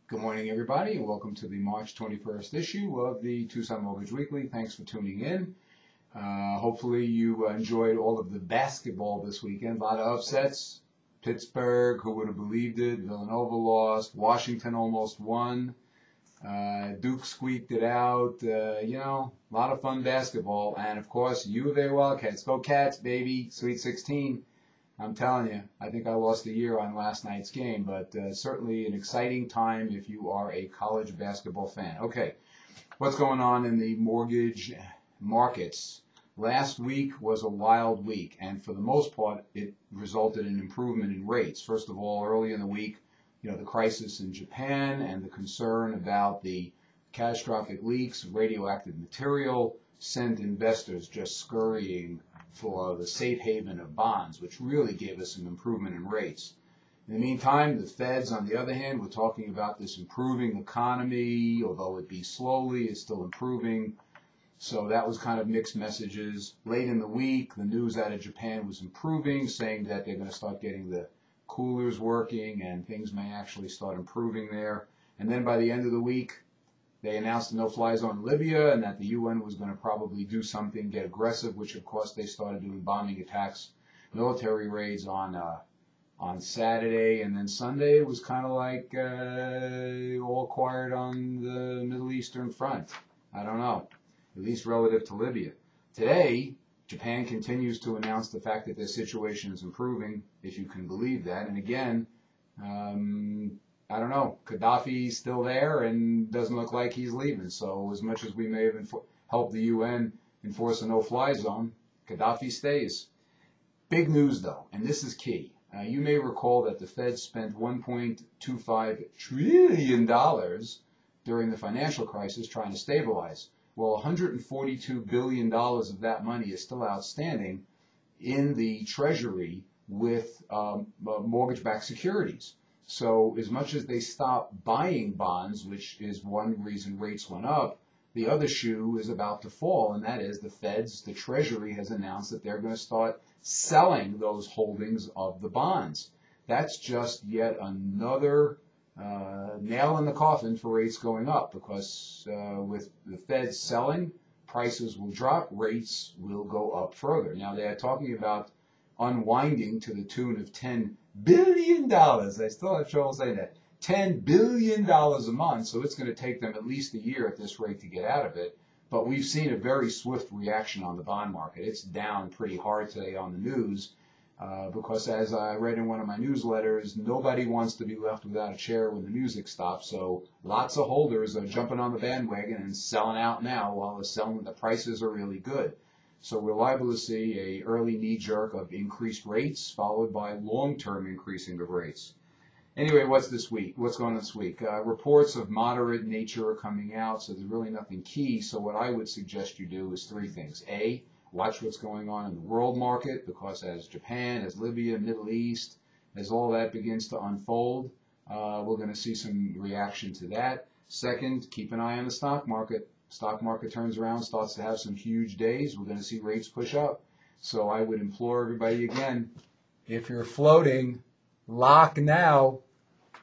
Good morning, everybody, and welcome to the March 21st issue of the Tucson Mortgage Weekly. Thanks for tuning in. Hopefully you enjoyed all of the basketball this weekend. A lot of upsets. Pittsburgh, who would have believed it? Villanova lost. Washington almost won. Duke squeaked it out. A lot of fun basketball. And, of course, U of A Wildcats. Go Cats, baby. Sweet 16. I'm telling you, I think I lost a year on last night's game, but certainly an exciting time if you are a college basketball fan. Okay, what's going on in the mortgage markets? Last week was a wild week, and for the most part, it resulted in improvement in rates. First of all, early in the week, the crisis in Japan and the concern about the catastrophic leaks of radioactive material sent investors just scurrying for the safe haven of bonds, which really gave us some improvement in rates. In the meantime, the Feds, on the other hand, were talking about this improving economy, although it be slowly, it's still improving. So that was kind of mixed messages. Late in the week, the news out of Japan was improving, saying that they're going to start getting the coolers working and things may actually start improving there. And then by the end of the week, they announced a no-fly zone in Libya and that the UN was going to probably do something, get aggressive, which of course they started doing bombing attacks, military raids on Saturday, and then Sunday it was kind of like all quiet on the Middle Eastern front. I don't know, at least relative to Libya. Today, Japan continues to announce the fact that their situation is improving, if you can believe that, and again, I don't know. Gaddafi's still there and doesn't look like he's leaving. So as much as we may have helped the UN enforce a no-fly zone, Gaddafi stays. Big news, though, and this is key. You may recall that the Fed spent $1.25 trillion during the financial crisis trying to stabilize. Well, $142 billion of that money is still outstanding in the Treasury with mortgage-backed securities. So as much as they stopped buying bonds, which is one reason rates went up, the other shoe is about to fall, and that is the Treasury has announced that they're going to start selling those holdings of the bonds. That's just yet another nail in the coffin for rates going up, because with the Fed selling, prices will drop, rates will go up further. Now, they are talking about unwinding to the tune of $10 billion. I still have trouble saying that. $10 billion a month, so it's going to take them at least a year at this rate to get out of it. But we've seen a very swift reaction on the bond market. It's down pretty hard today on the news because, as I read in one of my newsletters, nobody wants to be left without a chair when the music stops. So lots of holders are jumping on the bandwagon and selling out now while the prices are really good. So we're liable to see an early knee-jerk of increased rates, followed by long-term increasing of rates. Anyway, what's this week? What's going on this week? Reports of moderate nature are coming out, so there's really nothing key. So what I would suggest you do is three things. A, watch what's going on in the world market, because as Japan, as Libya, Middle East, as all that begins to unfold, we're going to see some reaction to that. Second, keep an eye on the stock market. Stock market turns around, starts to have some huge days, we're going to see rates push up. So I would implore everybody again, if you're floating, lock now.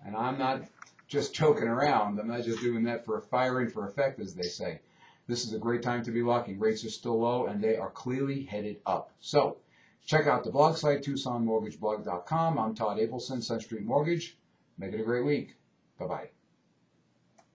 And I'm not just joking around. I'm not just doing that for firing for effect, as they say. This is a great time to be locking. Rates are still low, and they are clearly headed up. So check out the blog site, TucsonMortgageBlog.com. I'm Todd Abelson, Sun Street Mortgage. Make it a great week. Bye-bye.